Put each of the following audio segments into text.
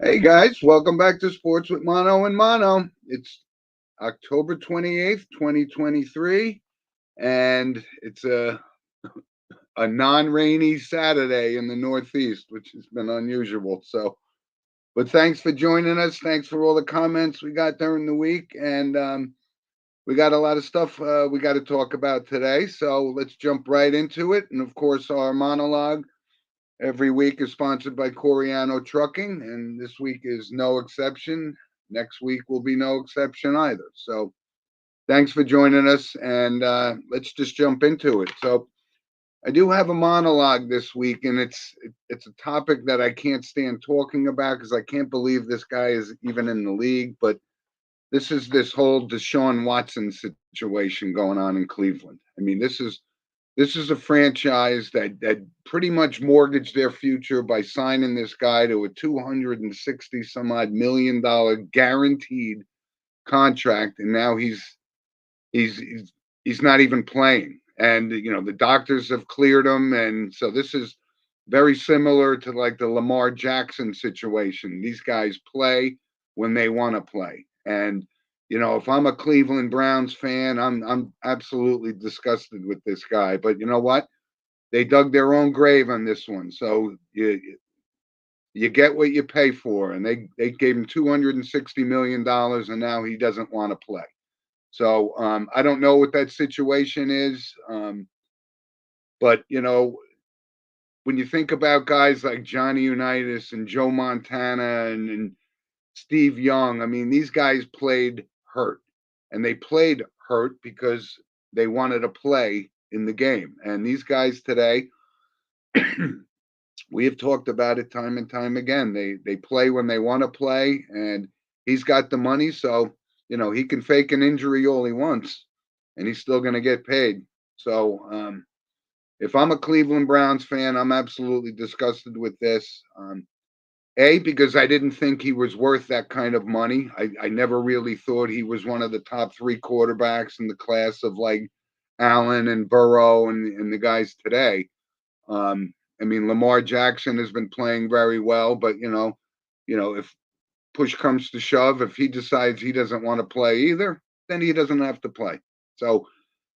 Hey guys, welcome back to Sports with Mono and Mono. It's October 28th, 2023, and it's a non-rainy Saturday in the Northeast, which has been unusual. But thanks for joining us. Thanks for all the comments we got during the week, and we got a lot of stuff we got to talk about today. So let's jump right into it. And of course, our monologue every week is sponsored by Coriano Trucking, and this week is no exception. Next week will be no exception either. So thanks for joining us, and let's just jump into it. So I do have a monologue this week, and it's a topic that I can't stand talking about because I can't believe this guy is even in the league. But this is this whole Deshaun Watson situation going on in Cleveland. I mean, this is a franchise that pretty much mortgaged their future by signing this guy to a 260 some odd $1 million guaranteed contract, and now he's he's not even playing. And the doctors have cleared him, and so this is very similar to like the Lamar Jackson situation. These guys play when they want to play, and if I'm a Cleveland Browns fan, I'm absolutely disgusted with this guy. But you know what? They dug their own grave on this one. So you get what you pay for, and they gave him $260 million, and now he doesn't want to play. So I don't know what that situation is, but when you think about guys like Johnny Unitas and Joe Montana and Steve Young, I mean, these guys played hurt, and they played hurt because they wanted to play in the game. And these guys today, we have talked about it time and time again. They play when they want to play, and he's got the money, so he can fake an injury all he wants, and he's still going to get paid. So if I'm a Cleveland Browns fan, I'm absolutely disgusted with this. Because I didn't think he was worth that kind of money. I never really thought he was one of the top three quarterbacks in the class of like Allen and Burrow and the guys today. I mean, Lamar Jackson has been playing very well, but if push comes to shove, if he decides he doesn't want to play either, then he doesn't have to play. So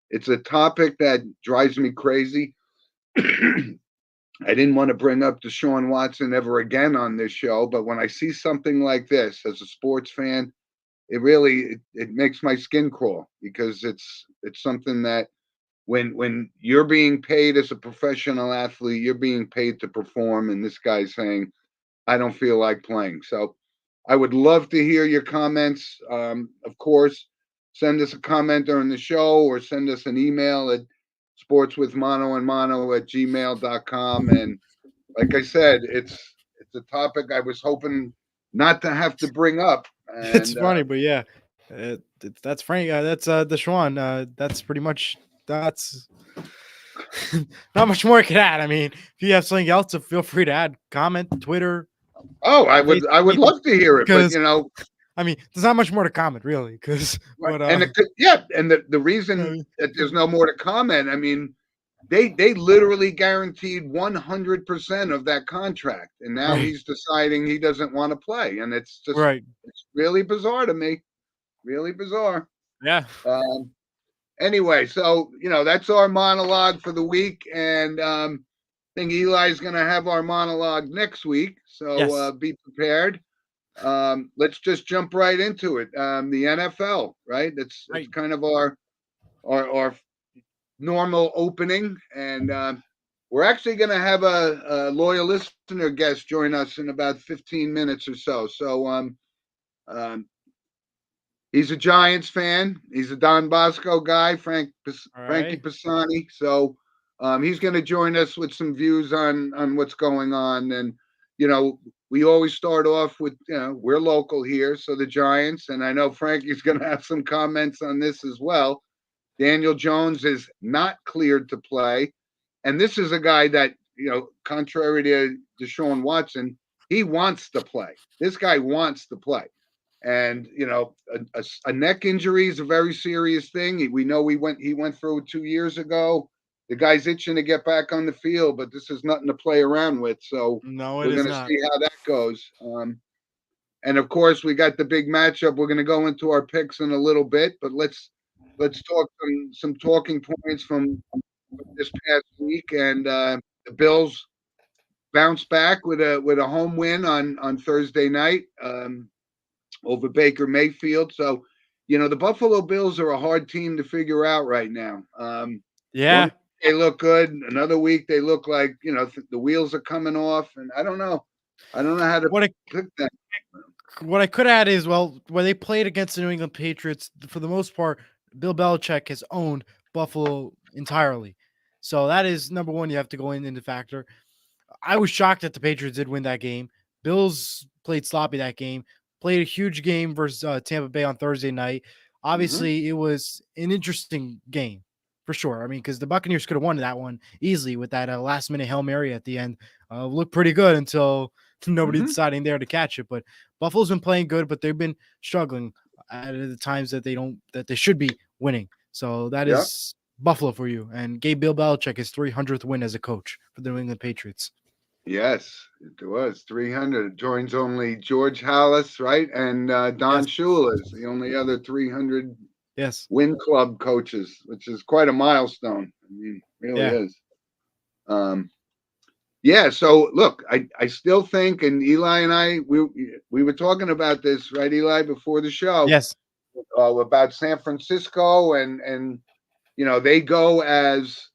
it's a topic that drives me crazy. I didn't want to bring up Deshaun Watson ever again on this show, but when I see something like this as a sports fan, it makes my skin crawl because it's something that when you're being paid as a professional athlete, you're being paid to perform, and this guy's saying, I don't feel like playing. So I would love to hear your comments. Of course, send us a comment during the show or send us an email at sportswithmonoandmono@gmail.com. And like I said, it's a topic I was hoping not to have to bring up. It's And funny, but yeah, that's Frank. That's Deshaun. That's pretty much that's not much more I could add. I mean, if you have something else, so feel free to add, comment, Twitter, I would anything, love to hear it, but because I mean, there's not much more to comment really. Because right. but And the reason uh, that there's no more to comment, I mean, they literally guaranteed 100% of that contract, and now right, he's deciding he doesn't want to play, and right, it's really bizarre to me, really bizarre. yeah, Um, anyway, so that's our monologue for the week, and I think Eli's going to have our monologue next week, so yes, be prepared. Let's just jump right into it. The NFL, right? It's right. kind of our normal opening, and we're actually going to have a loyal listener guest join us in about 15 minutes or so. So um, he's a Giants fan. He's a Don Bosco guy, All Frankie right, Pisani. So he's going to join us with some views on what's going on. And we always start off with we're local here, so the Giants. And I know Frankie's going to have some comments on this as well. Daniel Jones is not cleared to play, and this is a guy that contrary to Deshaun Watson, he wants to play. This guy wants to play. And a neck injury is a very serious thing. We know he went through it 2 years ago. The guy's itching to get back on the field, but this is nothing to play around with. So no, it we're is going to not. see how that goes. and of course, we got the big matchup. We're going to go into our picks in a little bit, but let's talk some talking points from this past week. And the Bills bounced back with a home win on Thursday night over Baker Mayfield. So, the Buffalo Bills are a hard team to figure out right now. Yeah. They look good. Another week they look like the wheels are coming off, and I don't know how to pick them. What I could add is, well, when they played against the New England Patriots, for the most part, Bill Belichick has owned Buffalo entirely. So that is number one. You have to go into factor. I was shocked that the Patriots did win that game. Bills played sloppy that game. Played a huge game versus Tampa Bay on Thursday night. Obviously, it was an interesting game for sure. I mean, because the Buccaneers could have won that one easily with that last-minute Hail Mary at the end. Looked pretty good until nobody deciding there to catch it. But Buffalo's been playing good, but they've been struggling at the times that they should be winning. So that is Buffalo for you, and gave Bill Belichick his 300th win as a coach for the New England Patriots. Yes, it was 300. Joins only George Halas, right, and Don Shula is the only other 300 win club coaches, which is quite a milestone. I mean, really is. So look, I still think, and Eli and I, we were talking about this, right, Eli, before the show. Yes. About San Francisco and they go as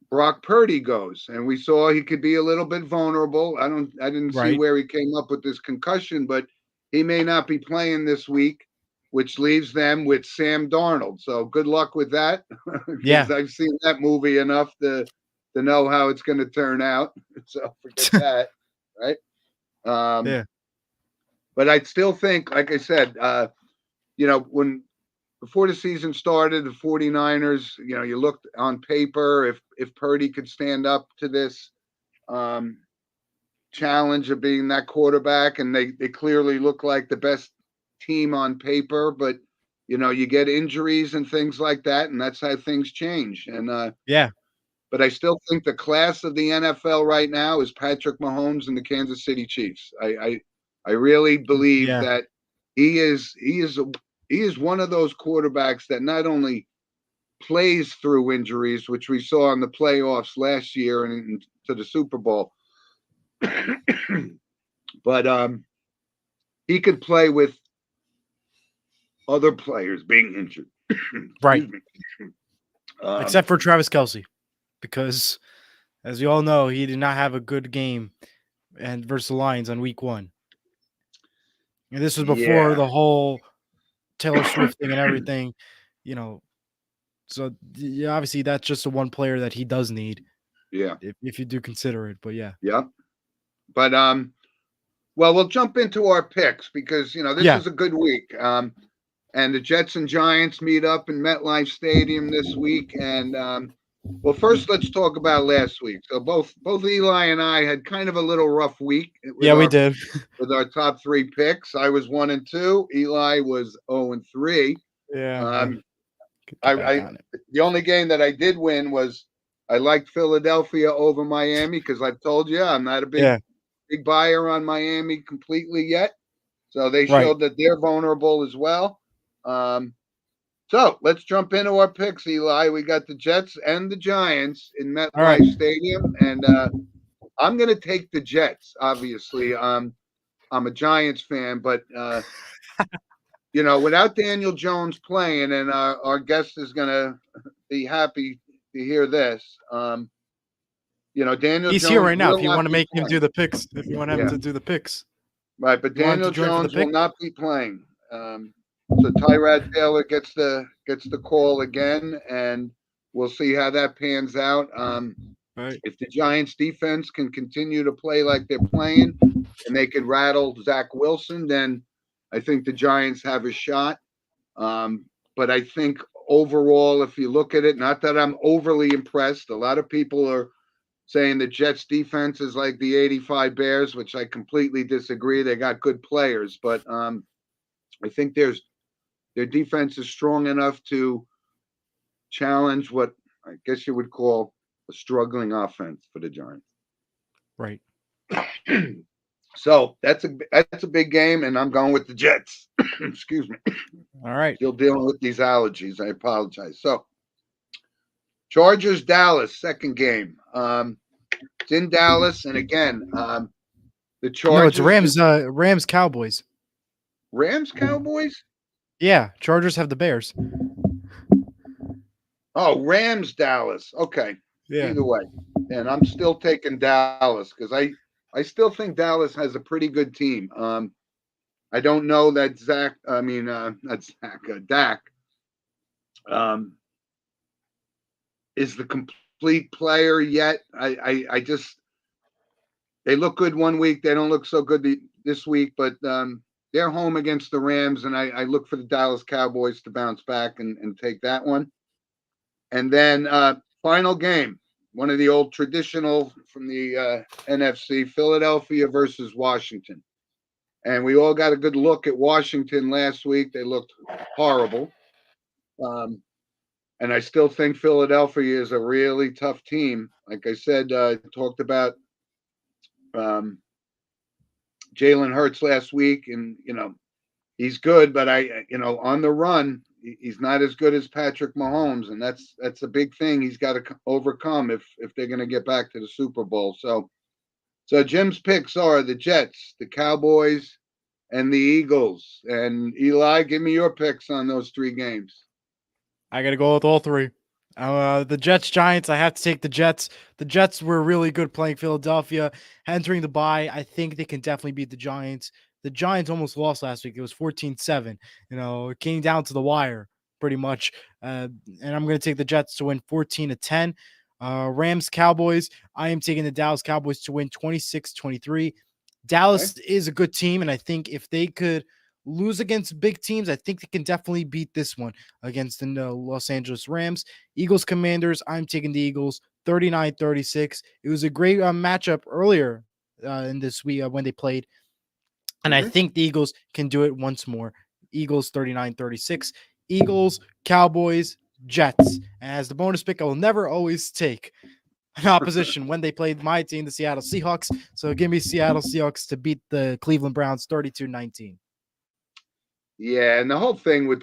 Brock Purdy goes, and we saw he could be a little bit vulnerable. I didn't see where he came up with this concussion, but he may not be playing this week, which leaves them with Sam Darnold. So good luck with that, because I've seen that movie enough to know how it's going to turn out. So forget that, right? But I still think, like I said, when before the season started, the 49ers, you looked on paper if Purdy could stand up to this challenge of being that quarterback, and they clearly look like the best team on paper, but you get injuries and things like that, and that's how things change. And but I still think the class of the NFL right now is Patrick Mahomes and the Kansas City Chiefs. I really believe that he is one of those quarterbacks that not only plays through injuries, which we saw in the playoffs last year and to the Super Bowl, but he could play with other players being injured. Right. Except for Travis Kelce, because as you all know, he did not have a good game and versus the Lions on week 1. And this was before the whole Taylor Swift thing and everything, So obviously that's just the one player that he does need. Yeah. If you do consider it, but yeah. But well, we'll jump into our picks because this is a good week. And the Jets and Giants meet up in MetLife Stadium this week. And well, first let's talk about last week. So both Eli and I had kind of a little rough week. We did. With our top 3 picks. I was 1-2. Eli was 0-3. Yeah. The only game that I did win was I liked Philadelphia over Miami, because I've told you I'm not a big buyer on Miami completely yet. So they showed that they're vulnerable as well. So let's jump into our picks, Eli. We got the Jets and the Giants in MetLife Stadium, and I'm going to take the Jets. Obviously, I'm a Giants fan, but without Daniel Jones playing, and our guest is going to be happy to hear this. Daniel He's Jones here right now. will If you not want to be make him playing. do the picks, if you want him to do the picks. Right, but Daniel Jones will not be playing. So Tyrod Taylor gets the call again, and we'll see how that pans out. If the Giants defense can continue to play like they're playing, and they could rattle Zach Wilson, then I think the Giants have a shot. But I think overall, if you look at it, not that I'm overly impressed. A lot of people are saying the Jets defense is like the 85 Bears, which I completely disagree. They got good players, but I think their defense is strong enough to challenge what I guess you would call a struggling offense for the Giants. Right. So that's a big game, and I'm going with the Jets. Excuse me. All right. Still dealing with these allergies. I apologize. So Chargers Dallas second game. It's in Dallas, and again, the No, it's Chargers Rams. just Rams Cowboys. Rams Cowboys. Yeah, Chargers have the Bears. Oh, Rams Dallas. Okay. Yeah. Either way, and I'm still taking Dallas because I still think Dallas has a pretty good team. I don't know that not Zach, Dak, um, is the complete player yet. I just they look good one week, they don't look so good this week, but they're home against the Rams, and I look for the Dallas Cowboys to bounce back and take that one. And then final game, one of the old traditional from the NFC, Philadelphia versus Washington. And we all got a good look at Washington last week. They looked horrible. And I still think Philadelphia is a really tough team. Like I said, talked about um, Jalen Hurts last week, and he's good, but on the run, he's not as good as Patrick Mahomes, and that's a big thing he's got to overcome if they're going to get back to the Super Bowl. So Jim's picks are the Jets, the Cowboys, and the Eagles. And Eli, give me your picks on those three games. I got to go with all three. The Jets Giants, I have to take the Jets. The Jets were really good playing Philadelphia. Entering the bye, I think they can definitely beat the Giants. The Giants almost lost last week. It was 14-7. It came down to the wire pretty much. And I'm going to take the Jets to win 14-10. Rams Cowboys, I am taking the Dallas Cowboys to win 26-23. Dallas is a good team, and I think if they could lose against big teams, I think they can definitely beat this one against the Los Angeles Rams. Eagles Commanders, I'm taking the Eagles 39-36. It was a great matchup earlier in this week when they played, and I think the Eagles can do it once more. Eagles 39-36. Eagles, Cowboys, Jets. And as the bonus pick, I will never always take an opposition when they played my team, the Seattle Seahawks. So give me Seattle Seahawks to beat the Cleveland Browns 32-19. Yeah, and the whole thing with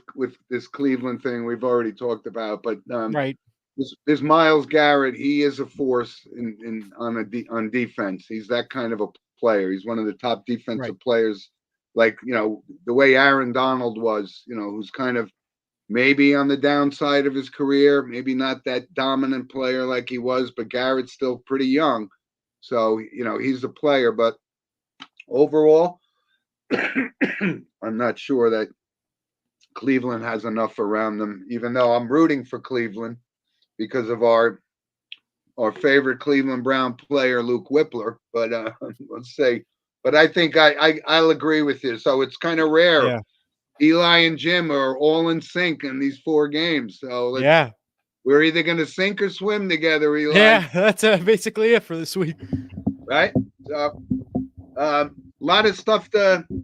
this Cleveland thing we've already talked about, but Right. There's Myles Garrett. He is a force on defense. He's that kind of a player. He's one of the top defensive players, like the way Aaron Donald was. Who's kind of maybe on the downside of his career, maybe not that dominant player like he was, but Garrett's still pretty young, so he's a player. But overall, I'm not sure that Cleveland has enough around them. Even though I'm rooting for Cleveland because of our favorite Cleveland Brown player, Luke Whippler. But let's say, but I think I'll agree with you. So it's kind of rare. Yeah. Eli and Jim are all in sync in these four games. So we're either going to sink or swim together, Eli. Yeah, that's basically it for this week. Right? So a lot of stuff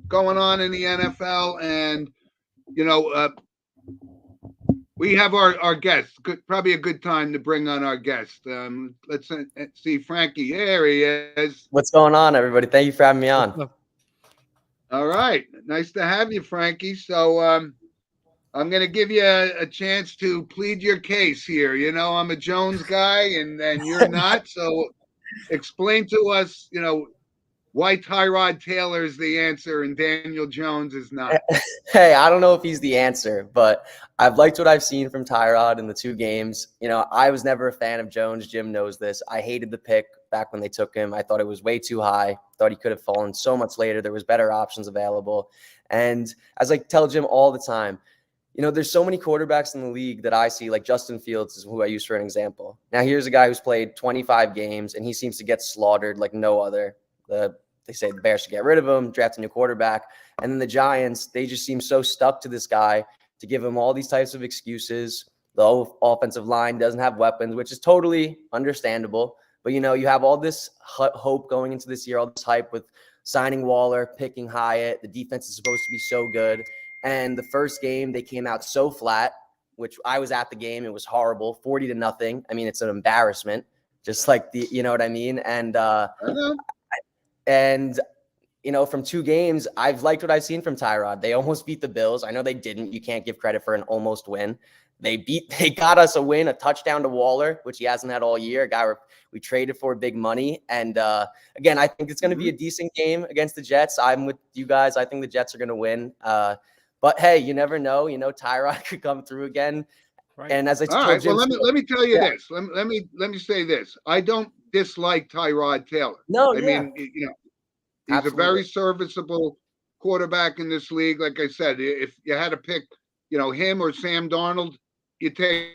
going on in the NFL, and we have our guests. Probably a good time to bring on our guest. Let's see Frankie. There he is. What's going on, everybody? Thank you for having me on. All right. Nice to have you, Frankie. So I'm going to give you a chance to plead your case here. I'm a Jones guy, and you're not. So explain to us, why Tyrod Taylor is the answer and Daniel Jones is not. Hey, I don't know if he's the answer, but I've liked what I've seen from Tyrod in the two games. I was never a fan of Jones. Jim knows this. I hated the pick back when they took him. I thought it was way too high. Thought he could have fallen so much later. There was better options available. And as I tell Jim all the time, there's so many quarterbacks in the league that I see, like Justin Fields is who I use for an example. Now, here's a guy who's played 25 games, and he seems to get slaughtered like no other. They say the Bears should get rid of him, draft a new quarterback. And then the Giants, they just seem so stuck to this guy to give him all these types of excuses. The offensive line doesn't have weapons, which is totally understandable. But, you have all this hope going into this year, all this hype with signing Waller, picking Hyatt. The defense is supposed to be so good. And the first game, they came out so flat, which I was at the game. It was horrible, 40-0. I mean, it's an embarrassment, just like you know what I mean? And from 2 games, I've liked what I've seen from Tyrod. They almost beat the Bills. I know they didn't. You can't give credit for an almost win. They got us a win, a touchdown to Waller, which he hasn't had all year. A guy we traded for big money. And again, I think it's going to be a decent game against the Jets. I'm with you guys. I think the Jets are going to win. But hey, you never know. Tyrod could come through again. Right. And as I told right, Jim, well, let me tell you this. Let me say this. I don't dislike Tyrod Taylor. No, I mean, he's absolutely a very serviceable quarterback in this league. Like I said, if you had to pick, him or Sam Darnold, you take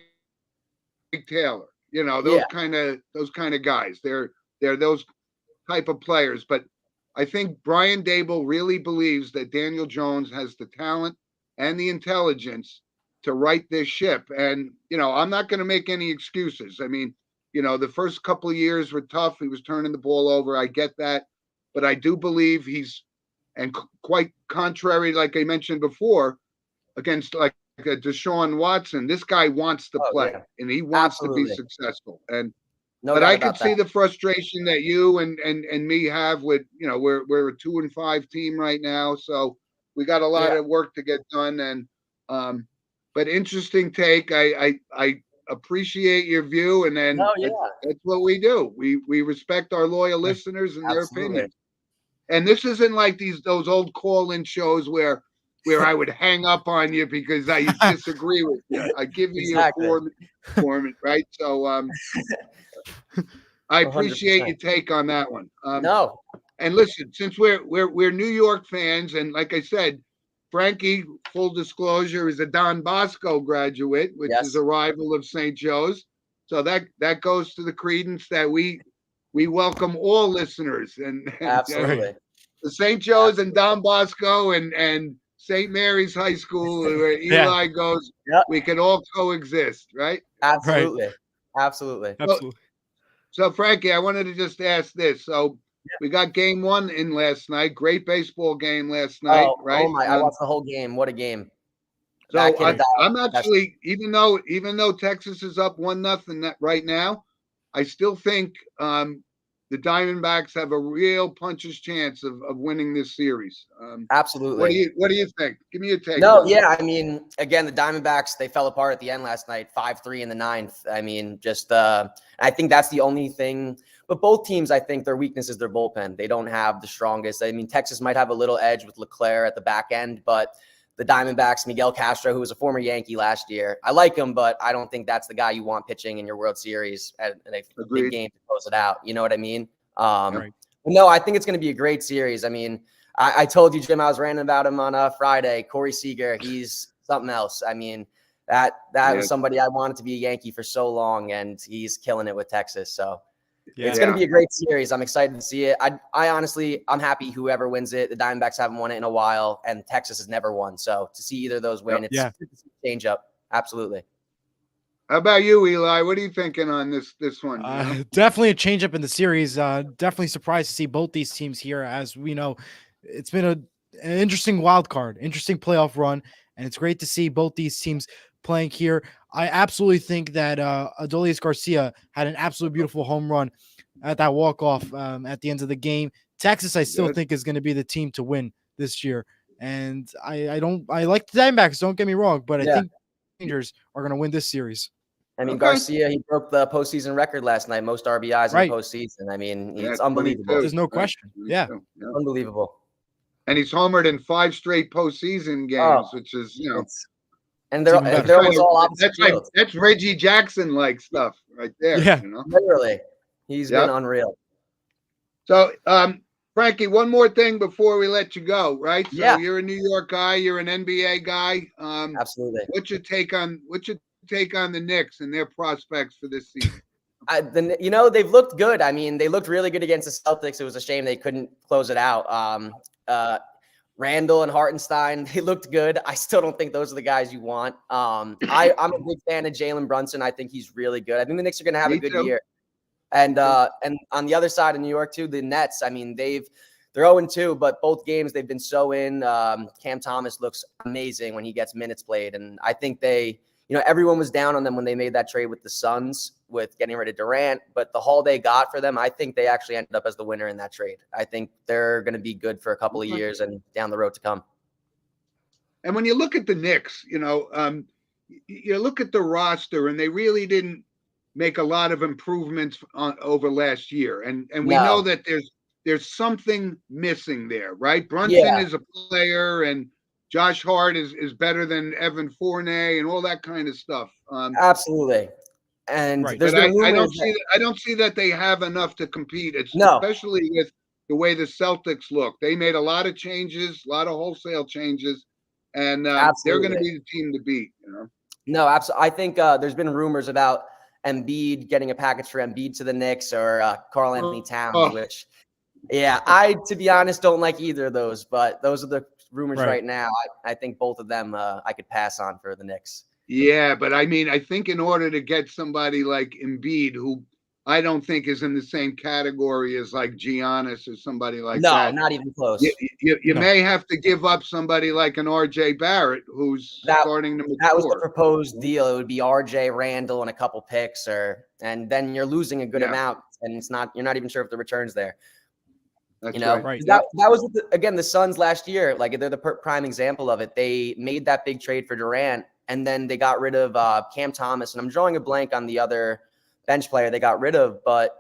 Taylor. Those kind of guys. They're those type of players. But I think Brian Dable really believes that Daniel Jones has the talent and the intelligence to right this ship. And I'm not going to make any excuses. I mean, the first couple of years were tough. He was turning the ball over. I get that, but I do believe and quite contrary, like I mentioned before, against like Deshaun Watson, this guy wants to play and he wants to be successful. And but I could see the frustration that you and me have with, we're a 2-5 team right now, so we got a lot of work to get done. And but interesting take. I appreciate your view, and then that's what we do. We respect our loyal listeners and their opinions. And this isn't like those old call-in shows where I would hang up on you because I disagree with you. I give you your form, right? So I appreciate 100%. Your take on that one. No. And listen, since we're New York fans, and like I said, Frankie, full disclosure, is a Don Bosco graduate, which is a rival of St. Joe's. So that goes to the credence that we welcome all listeners. And absolutely. The St. Joe's and Don Bosco and St. Mary's High School, where Eli goes, we can all coexist, right? Absolutely. Right. Absolutely. So, Frankie, I wanted to just ask this. So, we got game 1 in last night. Great baseball game last night, right? Oh my! I watched the whole game. What a game! So I'm actually, even though Texas is up 1-0 right now, I still think the Diamondbacks have a real puncher's chance of winning this series. Absolutely. What do you think? Give me your take. No, I mean, again, the Diamondbacks, they fell apart at the end last night, 5-3 in the 9th. I mean, just I think that's the only thing. But both teams, I think their weakness is their bullpen. They don't have the strongest. I mean, Texas might have a little edge with Leclerc at the back end, but the Diamondbacks, Miguel Castro, who was a former Yankee last year, I like him, but I don't think that's the guy you want pitching in your World Series at a big game to close it out. You know what I mean? No, I think it's going to be a great series. I mean, I told you, Jim, I was ranting about him on Friday. Corey Seager, he's something else. I mean, that was somebody I wanted to be a Yankee for so long, and he's killing it with Texas. So it's going to be a great series. I'm excited to see it. I honestly, I'm happy whoever wins it. The Diamondbacks haven't won it in a while, and Texas has never won. So to see either of those win, it's a change up. Absolutely. How about you, Eli? What are you thinking on this one? Definitely a change up in the series. Definitely surprised to see both these teams here. As we know, it's been an interesting wild card, interesting playoff run, and it's great to see both these teams playing here. I absolutely think that Adolis Garcia had an absolutely beautiful home run at that walk-off at the end of the game. Texas, I still think, is going to be the team to win this year. And I like the Diamondbacks, don't get me wrong, but I think the Rangers are going to win this series. I mean, Garcia, he broke the postseason record last night, most RBIs in the postseason. I mean, it's unbelievable. There's no question. Yeah. Unbelievable. And he's homered in 5 straight postseason games, which is, and they're almost all opposite fields. That's Reggie Jackson-like stuff right there. Yeah. Literally. He's been unreal. So, Frankie, one more thing before we let you go, right? So you're a New York guy, you're an NBA guy. Absolutely. What's your take on the Knicks and their prospects for this season? They've looked good. I mean, they looked really good against the Celtics. It was a shame they couldn't close it out. Randall and Hartenstein, they looked good. I still don't think those are the guys you want. I'm a big fan of Jalen Brunson. I think he's really good. I think the Knicks are going to have a good year. And on the other side of New York too, the Nets. I mean, they're 0-2, but both games they've been so in. Cam Thomas looks amazing when he gets minutes played, and I think they everyone was down on them when they made that trade with the Suns with getting rid of Durant, but the haul they got for them, I think they actually ended up as the winner in that trade. I think they're going to be good for a couple of years and down the road to come. And when you look at the Knicks, you look at the roster, and they really didn't make a lot of improvements over last year. And we know that there's something missing there, right? Brunson is a player, and Josh Hart is better than Evan Fournier and all that kind of stuff. Absolutely. And but I don't see that they have enough to compete, especially with the way the Celtics look. They made a lot of changes, a lot of wholesale changes, and they're going to be the team to beat. No, absolutely. I think there's been rumors about Embiid getting a package for Embiid to the Knicks or Karl Anthony Towns, which, I, to be honest, don't like either of those, but those are the rumors right now. I think both of them I could pass on for the Knicks. Yeah, but I mean, I think in order to get somebody like Embiid, who I don't think is in the same category as like Giannis or somebody like that. No, not even close. You may have to give up somebody like an RJ Barrett, who's starting to mature. That was the proposed deal. It would be RJ, Randall, and a couple picks, and then you're losing a good amount, and you're not even sure if the return's there. That's right. That was again the Suns last year. Like, they're the prime example of it. They made that big trade for Durant, and then they got rid of Cam Thomas, and I'm drawing a blank on the other bench player they got rid of, but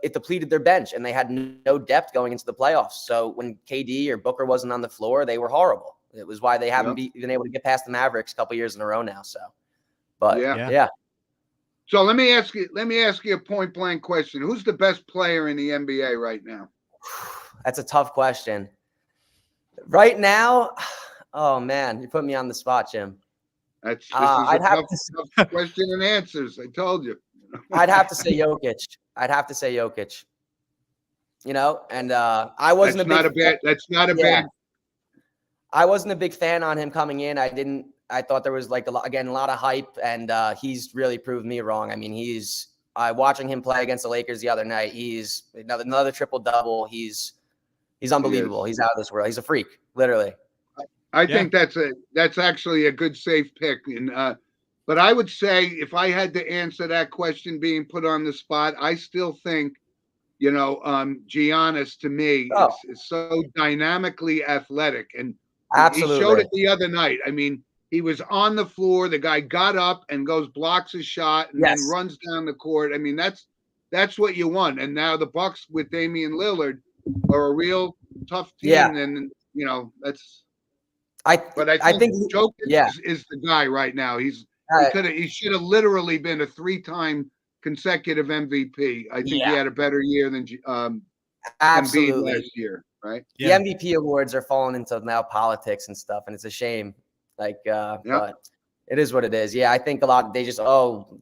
it depleted their bench, and they had no depth going into the playoffs. So when KD or Booker wasn't on the floor, they were horrible. It was why they haven't been able to get past the Mavericks a couple years in a row now. So, but yeah. So let me ask you a point blank question. Who's the best player in the NBA right now? That's a tough question. Right now, oh man, you put me on the spot, Jim. This is a tough question and answers. I told you. I'd have to say Jokic. And I wasn't That's not a bad. I wasn't a big fan on him coming in. I thought there was a lot of hype, and he's really proved me wrong. I mean, watching him play against the Lakers the other night. He's another triple-double. He's unbelievable. He's out of this world. He's a freak, literally. I think that's actually a good safe pick. And but I would say, if I had to answer that question being put on the spot, I still think, Giannis to me is so dynamically athletic, and absolutely. He showed it the other night. I mean, he was on the floor. The guy got up and blocks his shot, and then runs down the court. I mean, that's what you want. And now the Bucks with Damian Lillard are a real tough team. Yeah. And that's. I think Jokic is the guy right now. He should have literally been a 3-time consecutive MVP. I think he had a better year than absolutely Embiid last year, right? The MVP awards are falling into now politics and stuff, and it's a shame. But it is what it is. Yeah, I think a lot they just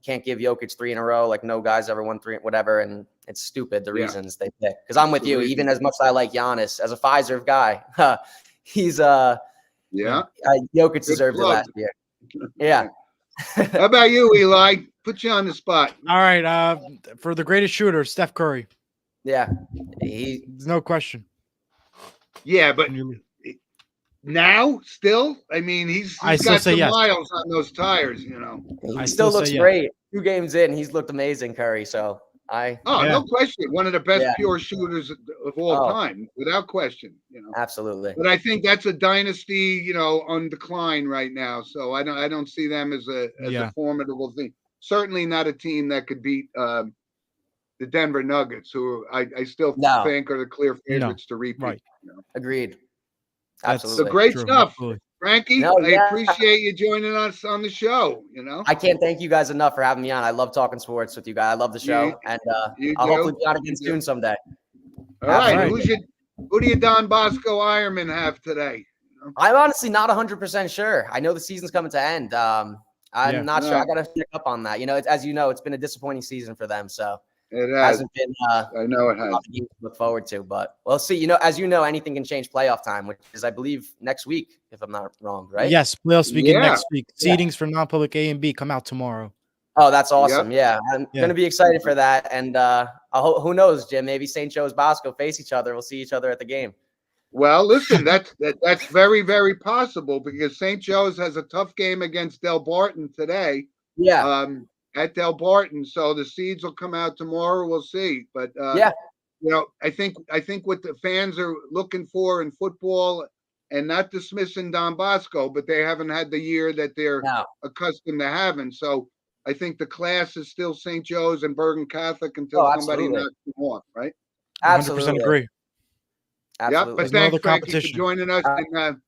can't give Jokic 3 in a row. Like, no guy's ever won 3, whatever, and it's stupid the reasons they pick. Because I'm with you. Even as much as I like Giannis as a Pfizer guy, he's Jokic deserved it last year. Yeah. How about you, Eli? Put you on the spot. All right. For the greatest shooter, Steph Curry. Yeah. There's no question. Yeah, but now still, I mean, he's got some miles on those tires, He still looks great. 2 games in, he's looked amazing, Curry. So no question. One of the best pure shooters of all time, without question. Absolutely. But I think that's a dynasty, on decline right now. So I don't see them as a formidable thing. Certainly not a team that could beat the Denver Nuggets, who I still think are the clear favorites to repeat. Right. Agreed. Absolutely. So great stuff. Absolutely. Frankie, I appreciate you joining us on the show. I can't thank you guys enough for having me on. I love talking sports with you guys. I love the show, and I'll hopefully be on again soon someday. All right. Who do you Don Bosco Ironman have today? I'm honestly not 100% sure. I know the season's coming to end. I'm not sure. I got to pick up on that. As you know, it's been a disappointing season for them. So it hasn't been. I know it has. To look forward to, but we'll see. As you know, anything can change playoff time, which is, I believe, next week, if I'm not wrong, right? Yes, playoffs begin next week. Seedings for non-public A and B come out tomorrow. Oh, that's awesome! Yep. Yeah, I'm going to be excited for that. And who knows, Jim? Maybe St. Joe's Bosco face each other. We'll see each other at the game. Well, listen, that's very, very possible because St. Joe's has a tough game against Del Barton today. Yeah. At Del Barton. So the seeds will come out tomorrow. We'll see. But Yeah. I think what the fans are looking for in football, and not dismissing Don Bosco, but they haven't had the year that they're No. accustomed to having. So I think the class is still St. Joe's and Bergen Catholic until Oh, somebody absolutely. knocks them off, right? 100% Absolutely. agree. Yeah, Absolutely. but There's no thanks, other Frankie, for competition. joining us. And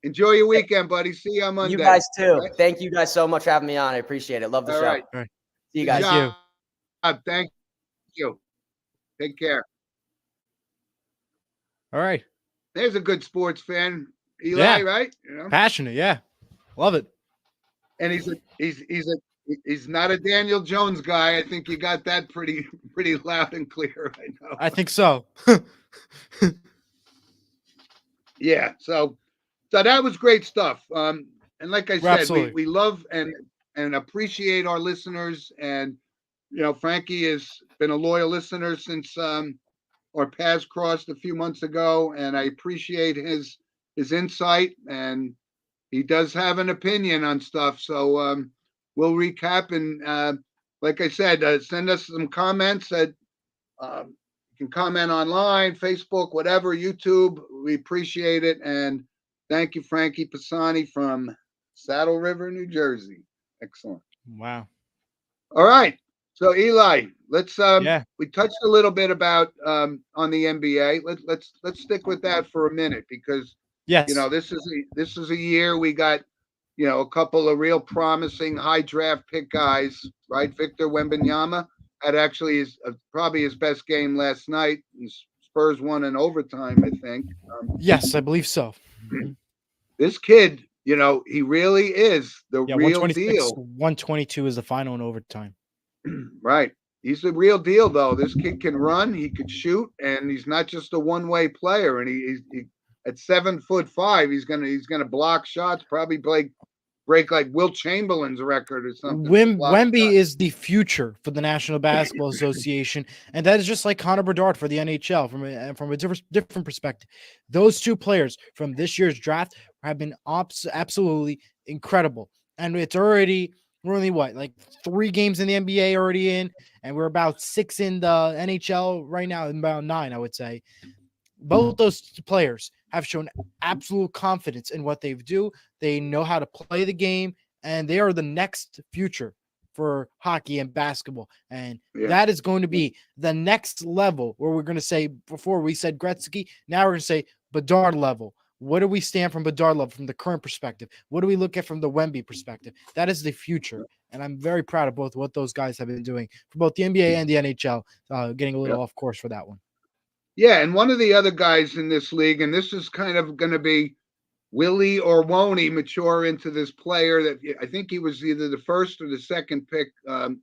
enjoy your weekend, buddy. See you on Monday. You guys too. Right? Thank you guys so much for having me on. I appreciate it. Love the All show. right. All right. See you Good guys. Thank job. Thank you. Take care. All right. There's a good sports fan, Eli, Yeah. right? You know? Passionate. Yeah. Love it. And he's not a Daniel Jones guy. I think you got that pretty loud and clear right now. I think so. Yeah. So that was great stuff. And like I said, Absolutely. we love and appreciate our listeners. And Frankie has been a loyal listener since our paths crossed a few months ago, and I appreciate his insight. And he does have an opinion on stuff. So we'll recap and like I said, send us some comments that you can comment online, Facebook, whatever, YouTube. We appreciate it. And thank you, Frankie Pisani from Saddle River, New Jersey. Excellent. Wow. All right. So Eli, let's Yeah. we touched a little bit about on the NBA. Let's stick with that for a minute because Yes. this is a year we got a couple of real promising high draft pick guys, right? Victor Wembanyama had actually probably his best game last night. Spurs won in overtime, I think. Yes, I believe so. This kid, he really is the real 126, deal. 122 is the final in overtime. Right. He's the real deal, though. This kid can run, he could shoot, and he's not just a one-way player. And he at 7'5", he's gonna block shots, probably break like Wilt Chamberlain's record or something. Wemby is the future for the National Basketball Association, and that is just like Connor Bedard for the NHL from a different perspective. Those two players from this year's draft have been absolutely incredible, and we're only like 3 games in the NBA already in, and we're about 6 in the NHL right now, about 9, I would say. Both those players have shown absolute confidence in what they do. They know how to play the game, and they are the next future for hockey and basketball. And that is going to be the next level where we're going to say, before we said Gretzky, now we're going to say Bedard level. What do we stand from Bedard level from the current perspective? What do we look at from the Wemby perspective? That is the future. And I'm very proud of both what those guys have been doing for both the NBA and the NHL, getting a little off course for that one. Yeah, and one of the other guys in this league, and this is kind of going to be Willie or won't he mature into this player that I think he was either the first or the second pick,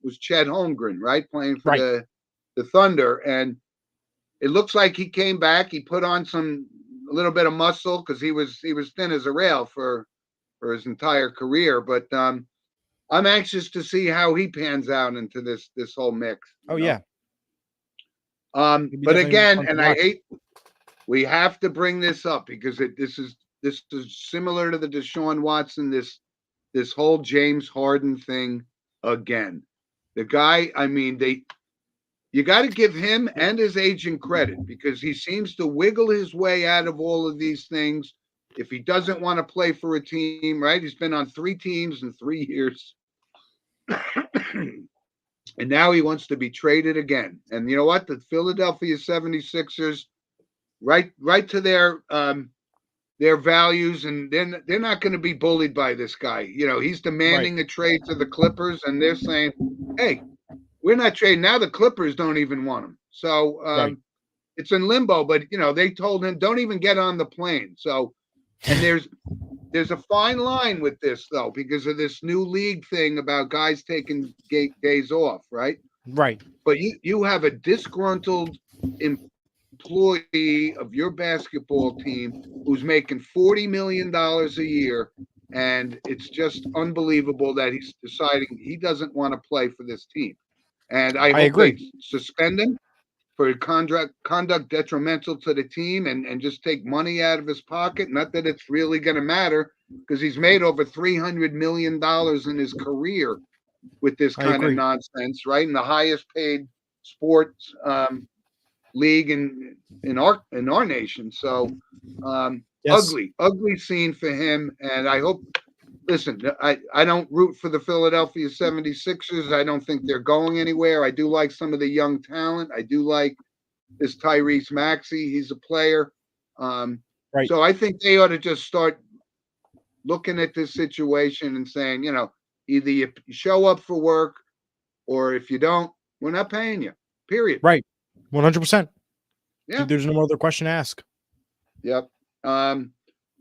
was Chet Holmgren, right? Playing for the Thunder. And it looks like he came back. He put on a little bit of muscle because he was thin as a rail for his entire career. But I'm anxious to see how he pans out into this whole mix. Oh, yeah. But again, and we have to bring this up because this is similar to the Deshaun Watson, this whole James Harden thing again. The guy, I mean, you got to give him and his agent credit because he seems to wiggle his way out of all of these things. If he doesn't want to play for a team, right? He's been on 3 teams in 3 years. And now he wants to be traded again. And you know what? The Philadelphia 76ers, right to their values, and they're not going to be bullied by this guy. He's demanding a trade to the Clippers, and they're saying, hey, we're not trading. Now the Clippers don't even want him. So it's in limbo, but they told him, don't even get on the plane. So, and there's a fine line with this, though, because of this new league thing about guys taking days off, right? Right. But you have a disgruntled employee of your basketball team who's making $40 million a year, and it's just unbelievable that he's deciding he doesn't want to play for this team. And I hope agree. they suspend him for conduct detrimental to the team and just take money out of his pocket. Not that it's really going to matter because he's made over $300 million in his career with this I kind of agree. nonsense, right? And the highest paid sports league in our nation. So Yes. ugly scene for him. And I hope. Listen, I don't root for the Philadelphia 76ers. I don't think they're going anywhere. I do like some of the young talent. I do like this Tyrese Maxey. He's a player. Right. So I think they ought to just start looking at this situation and saying, either you show up for work or if you don't, we're not paying you. Period. Right. 100%. Yeah. There's no other question to ask. Yep.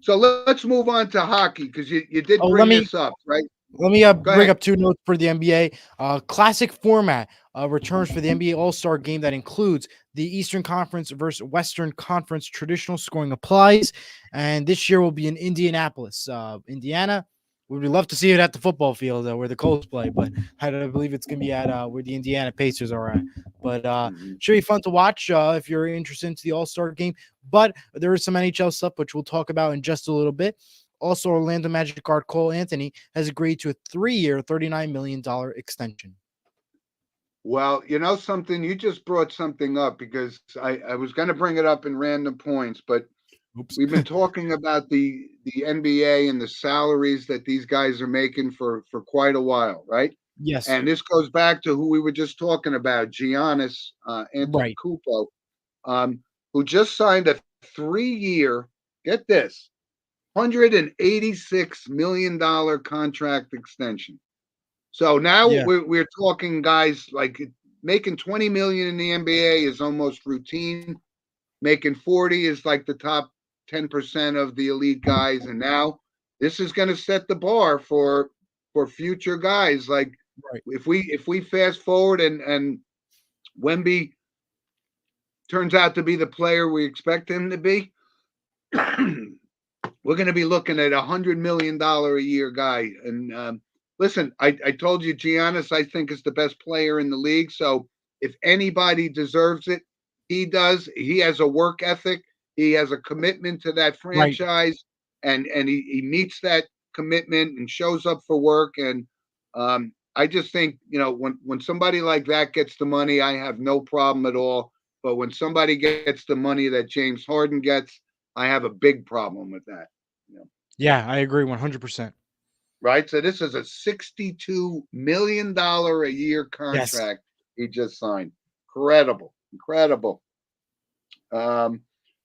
So let's move on to hockey because you did bring this up, right? Let me bring ahead. up 2 notes for the NBA. Classic format returns for the NBA All-Star game that includes the Eastern Conference versus Western Conference. Traditional scoring applies, and this year will be in Indianapolis, Indiana. We would love to see it at the football field where the Colts play, but I don't believe it's going to be at where the Indiana Pacers are at. But should be fun to watch if you're interested into the All-Star game. But there is some NHL stuff, which we'll talk about in just a little bit. Also, Orlando Magic guard Cole Anthony has agreed to a 3-year, $39 million extension. Well, something, you just brought something up because I was going to bring it up in random points, but we've been talking about the NBA and the salaries that these guys are making for quite a while, right? Yes. And this goes back to who we were just talking about, Giannis Antetokounmpo, who just signed a 3-year, get this, $186 million contract extension. So now we're talking guys like making $20 million in the NBA is almost routine. Making 40 is like the top 10% of the elite guys. And now this is going to set the bar for future guys. Like if we fast forward and Wemby turns out to be the player we expect him to be, we're going to be looking at $100 million a year guy. And listen, I told you, Giannis, I think is the best player in the league. So if anybody deserves it, he does. He has a work ethic. He has a commitment to that franchise, and he meets that commitment and shows up for work. And I just think, when somebody like that gets the money, I have no problem at all. But when somebody gets the money that James Harden gets, I have a big problem with that. Yeah, I agree 100%. Right. So this is a $62 million a year contract he just signed. Incredible.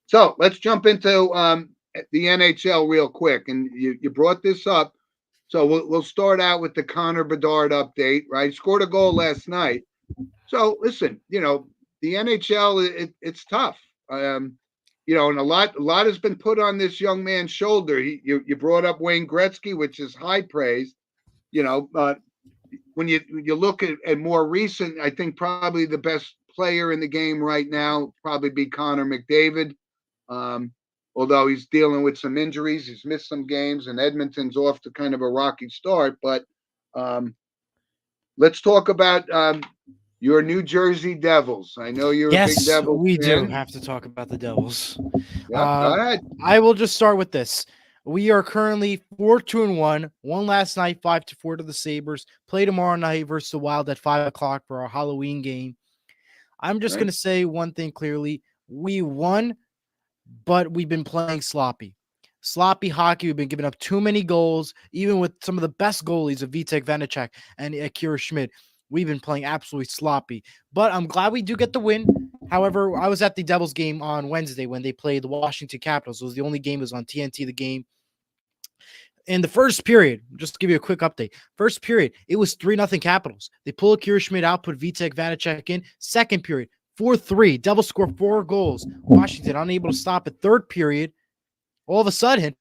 So let's jump into the NHL real quick. And you brought this up. So we'll start out with the Connor Bedard update, right? Scored a goal last night. So listen, the NHL, it's tough. And a lot has been put on this young man's shoulder. You brought up Wayne Gretzky, which is high praise. When you look at more recent, I think probably the best player in the game right now probably be Connor McDavid. Although he's dealing with some injuries, he's missed some games, and Edmonton's off to kind of a rocky start. But let's talk about your New Jersey Devils. I know you're a big Devils we fan. do have to talk about the Devils. Yeah, go ahead. I will just start with this. We are currently 4-2-1. Won last night, 5-4 to the Sabres. Play tomorrow night versus the Wild at 5:00 for our Halloween game. I'm just going to say one thing clearly. We won, but we've been playing sloppy. Sloppy hockey. We've been giving up too many goals, even with some of the best goalies of Vitek Vanacek and Akira Schmidt. We've been playing absolutely sloppy, but I'm glad we do get the win. However, I was at the Devils game on Wednesday when they played the Washington Capitals. It was the only game that was on TNT, the game. In the first period, just to give you a quick update, first period, it was 3-0 Capitals. They pull Akira Schmidt out, put Vitek Vanacek in. Second period, 4-3. Devils score 4 goals. Washington unable to stop it. Third period, all of a sudden,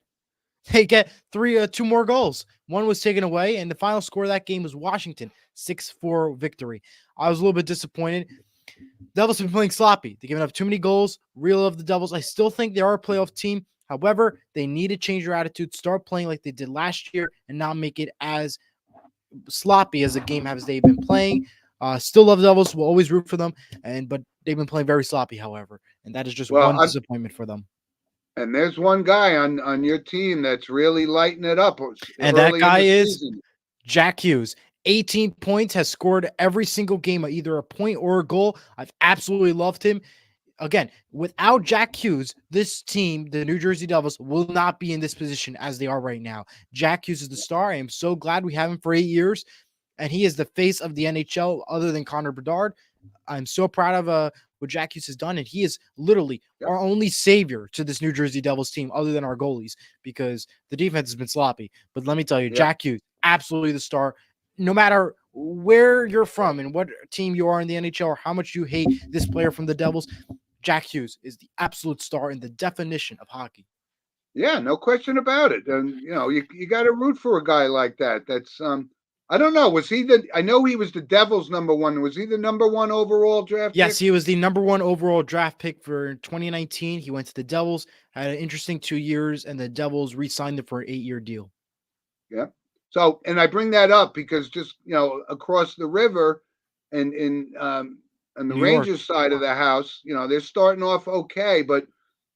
they get 2 more goals. One was taken away, and the final score of that game was Washington, 6-4 victory. I was a little bit disappointed. Devils have been playing sloppy. They're giving up too many goals. Real of the Devils. I still think they are a playoff team. However, they need to change their attitude, start playing like they did last year, and not make it as sloppy as a game as they've been playing. Still love the Devils. We'll always root for them. But They've been playing very sloppy, however, and that is just Well, one disappointment for them. and there's one guy on your team that's really lighting it up And that early in guy the is season. Jack Hughes. 18 points, has scored every single game, either a point or a goal. I've absolutely loved him. Again, without Jack Hughes, this team, the New Jersey Devils, will not be in this position as they are right now. Jack Hughes is the star. I am so glad we have him for 8 years, and he is the face of the NHL other than Connor Bedard. I'm so proud of what Jack Hughes has done, and he is literally our only savior to this New Jersey Devils team other than our goalies, because the defense has been sloppy. But let me tell you, Jack Hughes, absolutely the star. No matter where you're from and what team you are in the NHL or how much you hate this player from the Devils, Jack Hughes is the absolute star in the definition of hockey. Yeah, no question about it. And you got to root for a guy like that. That's I don't know. Was he I know he was the Devils' number one. Was he the number one overall draft Yes, pick? he was the number one overall draft pick for 2019. He went to the Devils, had an interesting 2 years, and the Devils re-signed him for an 8-year deal. Yeah. So, and I bring that up because just across the river, and on the New York. Rangers side of the house, they're starting off okay, but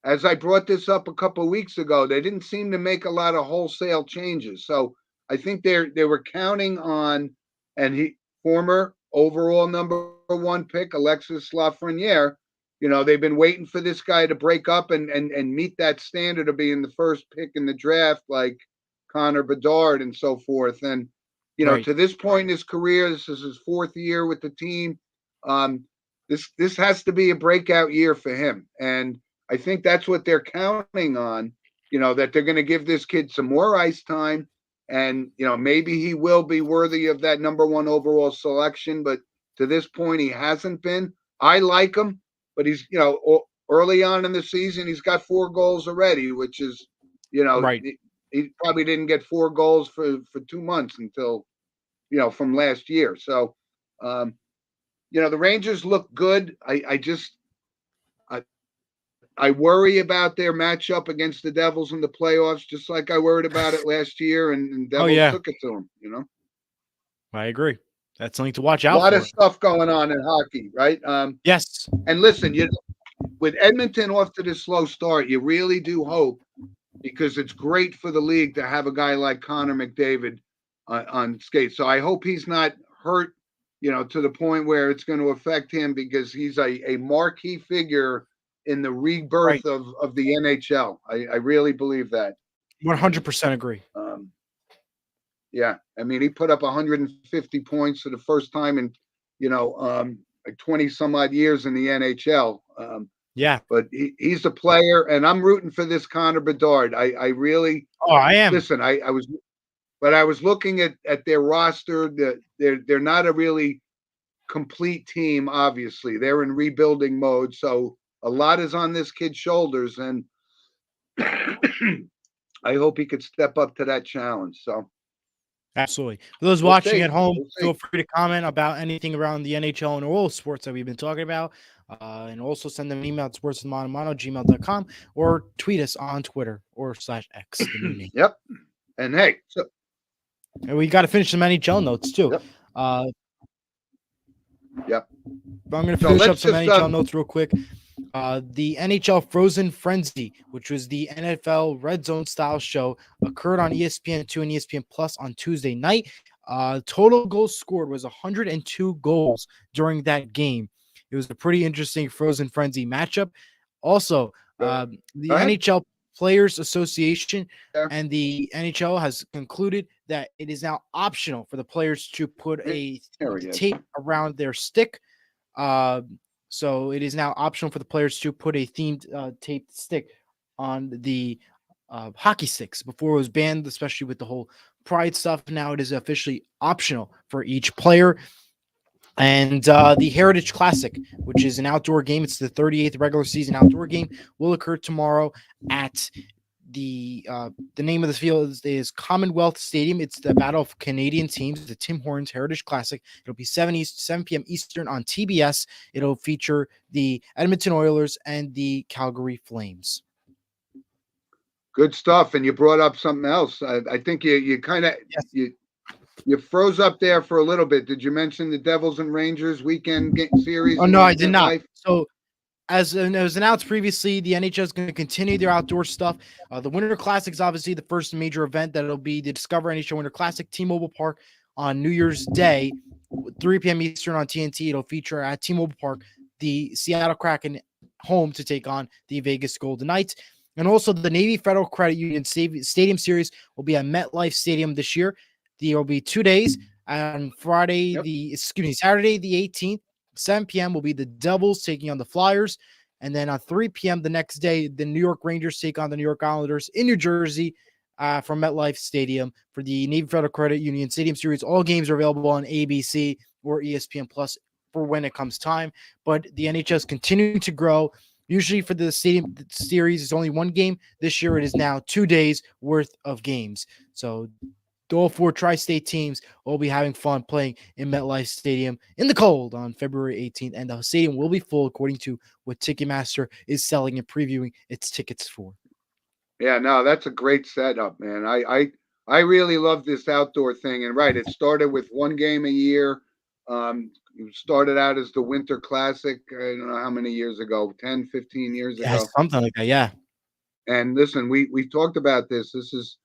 as I brought this up a couple of weeks ago, they didn't seem to make a lot of wholesale changes. So I think they were counting on, and former overall number one pick Alexis Lafreniere. They've been waiting for this guy to break up and meet that standard of being the first pick in the draft, like Connor Bedard and so forth. And Right. to this point in his career, this is his 4th year with the team. This has to be a breakout year for him, and I think that's what they're counting on. That they're going to give this kid some more ice time, and maybe he will be worthy of that number one overall selection. But to this point, he hasn't been. I like him, but he's early on in the season, he's got 4 goals already, which is Right. He probably didn't get 4 goals for 2 months until from last year. So the Rangers look good. I worry about their matchup against the Devils in the playoffs, just like I worried about it last year, and Devils took it to them. I agree. That's something to watch A out lot for. of stuff going on in hockey, right? Yes. And listen, with Edmonton off to this slow start, you really do hope, because it's great for the league to have a guy like Connor McDavid on skates. So I hope he's not hurt, to the point where it's going to affect him, because he's a marquee figure in the rebirth of the NHL. I really believe that. 100% agree. Yeah, I mean, he put up 150 points for the first time in, like 20 some odd years in the NHL. Yeah. But he's a player, and I'm rooting for this Connor Bedard. I really. Oh, I am. Listen, I was looking at their roster. They're not a really complete team. Obviously, they're in rebuilding mode, so a lot is on this kid's shoulders, and I hope he could step up to that challenge. So. Absolutely. For those watching at home, feel free to comment about anything around the NHL and all sports that we've been talking about. And also send them an email at sportswithmonomano@gmail.com, or tweet us on Twitter or /X. Yep. And hey, and we got to finish some NHL notes too. Yep. Yep. I'm going to finish up some NHL notes real quick. The NHL Frozen Frenzy, which was the NFL Red Zone style show, occurred on ESPN2 and ESPN Plus on Tuesday night. Total goals scored was 102 goals during that game. It was a pretty interesting Frozen Frenzy matchup. Also, the NHL Players Association and the NHL has concluded that it is now optional for the players to put a tape around their stick. So it is now optional for the players to put a themed taped stick on the hockey sticks. Before it was banned, especially with the whole pride stuff. Now it is officially optional for each player. And the Heritage Classic, which is an outdoor game, it's the 38th regular season outdoor game, will occur tomorrow at the name of the field is Commonwealth Stadium. It's the Battle of Canadian Teams, the Tim Hortons Heritage Classic. It'll be 7 p.m. Eastern on TBS. It'll feature the Edmonton Oilers and the Calgary Flames. Good stuff. And you brought up something else. I think you kind of You froze up there for a little bit. Did you mention the Devils and Rangers weekend series? Oh in no, I did not. MetLife? So as it was announced previously, the NHL is going to continue their outdoor stuff. The Winter Classic is obviously the first major event that'll be the Discover NHL Winter Classic, T-Mobile Park on New Year's Day, 3 p.m. Eastern on TNT. It'll feature at T-Mobile Park the Seattle Kraken home to take on the Vegas Golden Knights. And also the Navy Federal Credit Union Stadium Series will be at MetLife Stadium this year. There will be 2 days. On Saturday the 18th, 7 p.m. will be the Devils taking on the Flyers. And then on 3 p.m. the next day, the New York Rangers take on the New York Islanders in New Jersey from MetLife Stadium for the Navy Federal Credit Union Stadium Series. All games are available on ABC or ESPN Plus for when it comes time. But the NHL is continuing to grow. Usually for the stadium series, it's only one game. This year, it is now 2 days worth of games. So all 4 tri-state teams will be having fun playing in MetLife Stadium in the cold on February 18th, and the stadium will be full according to what Ticketmaster is selling and previewing its tickets for. Yeah, no, that's a great setup, man. I really love this outdoor thing. And right, it started with one game a year. It started out as the Winter Classic. I don't know how many years ago, 10, 15 years Yeah, ago. something like that. Yeah. And listen, we've talked about this. This is,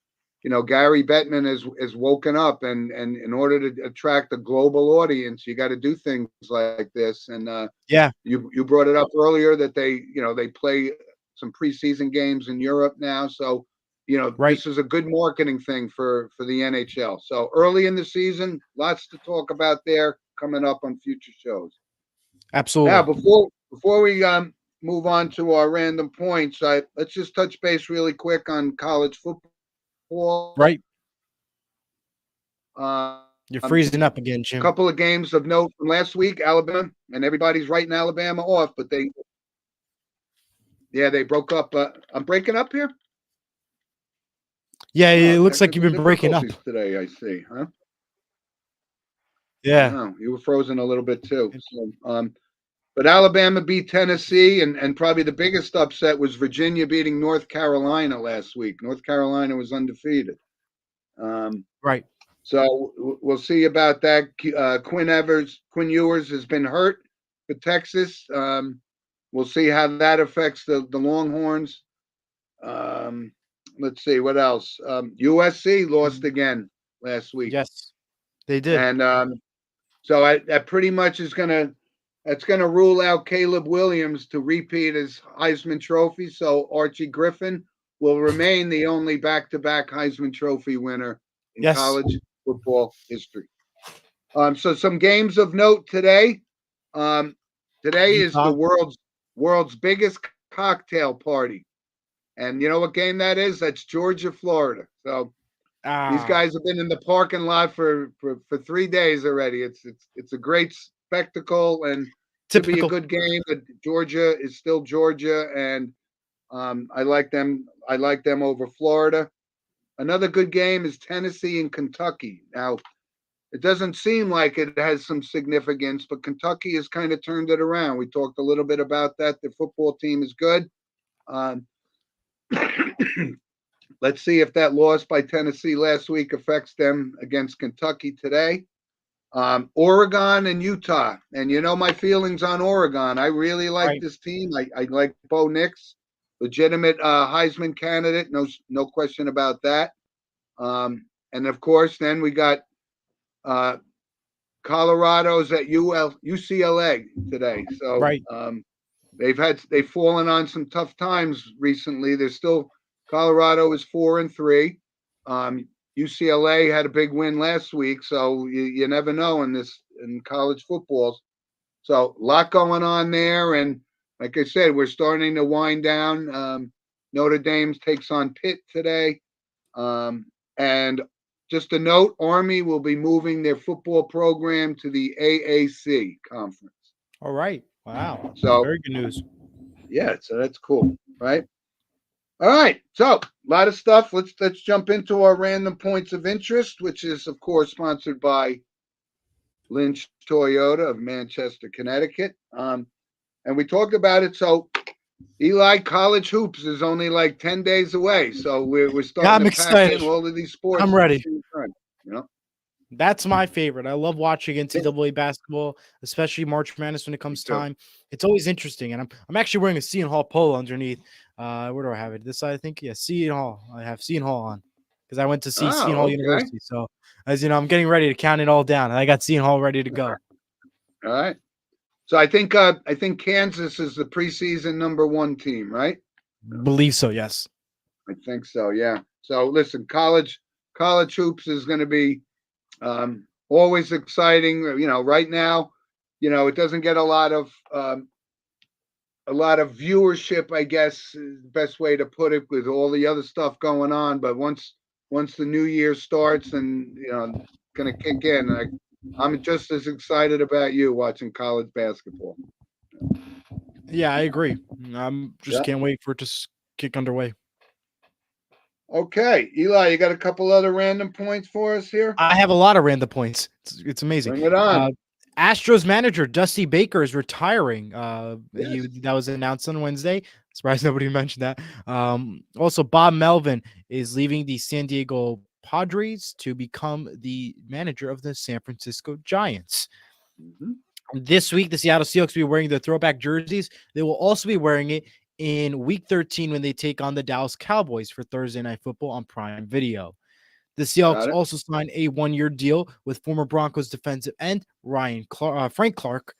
Gary Bettman has woken up, and in order to attract a global audience, you got to do things like this. And Yeah. you brought it up earlier that they play some preseason games in Europe now. So, Right. this is a good marketing thing for the NHL. So early in the season, lots to talk about there coming up on future shows. Absolutely. Now, before we move on to our random points, let's just touch base really quick on college football. Right. Um, You're freezing up again, Jim. couple of games of note from last week, Alabama, and everybody's writing Alabama off, but they broke up. I'm breaking up here. Yeah, it looks like you've been breaking up today. I see, huh? Yeah. Oh, you were frozen a little bit too. So, but Alabama beat Tennessee, and probably the biggest upset was Virginia beating North Carolina last week. North Carolina was undefeated. Right. So we'll see about that. Quinn Ewers has been hurt for Texas. We'll see how that affects the Longhorns. Let's see what else. USC lost again last week. Yes, they did. And so that pretty much that's gonna rule out Caleb Williams to repeat his Heisman Trophy. So Archie Griffin will remain the only back-to-back Heisman Trophy winner in college football history. So some games of note today. Today is the world's biggest cocktail party. And you know what game that is? That's Georgia, Florida. So these guys have been in the parking lot for 3 days already. It's a great spectacle and to be a good game. But Georgia is still Georgia, and I like them. I like them over Florida. Another good game is Tennessee and Kentucky. Now, it doesn't seem like it has some significance, but Kentucky has kind of turned it around. We talked a little bit about that. The football team is good. Let's see if that loss by Tennessee last week affects them against Kentucky today. Oregon and Utah. And you know my feelings on Oregon. I really like this team. I like Bo Nix, legitimate Heisman candidate. No question about that. And of course, then we got Colorado's at UCLA today. So they've fallen on some tough times recently. They're still Colorado is 4-3. UCLA had a big win last week, so you never know in college football. So a lot going on there, and like I said, we're starting to wind down. Notre Dame takes on Pitt today, and just a note: Army will be moving their football program to the AAC conference. All right. Wow. So very good news. Yeah, so that's cool, right? All right, so a lot of stuff. Let's jump into our random points of interest, which is of course sponsored by Lynch Toyota of Manchester, Connecticut. And we talked about it. So Eli, college hoops is only like 10 days away. So we're starting to pack in all of these sports. I'm ready. That's my favorite. I love watching NCAA basketball, especially March Madness when it comes too. time. It's always interesting, and I'm actually wearing a Seton Hall polo underneath. Where do I have it? This side, I think. Yeah, Seton Hall. I have Seton Hall on because I went to see Seton Hall Oh, okay. University. So, as you know, I'm getting ready to count it all down, and I got Seton Hall ready to go. All right. So I think Kansas is the preseason #1 team, right? Believe so, yes. I think so. Yeah. So listen, college hoops is going to be always exciting. Right now, it doesn't get a lot of viewership, I guess is the best way to put it, with all the other stuff going on. But once the new year starts, and going to kick in, I'm just as excited about you watching college basketball. Yeah, I agree. I'm just Yeah. can't wait for it to kick underway. Okay, Eli, you got a couple other random points for us here? I have a lot of random points. It's amazing. Bring it on. Astros manager Dusty Baker is retiring. Yes. That was announced on Wednesday. Surprised nobody mentioned that. Also, Bob Melvin is leaving the San Diego Padres to become the manager of the San Francisco Giants. Mhm. This week, the Seattle Seahawks will be wearing their throwback jerseys. They will also be wearing it in Week 13 when they take on the Dallas Cowboys for Thursday Night Football on Prime Video. The Seahawks Got it. also signed a 1-year deal with former Broncos defensive end Frank Clark.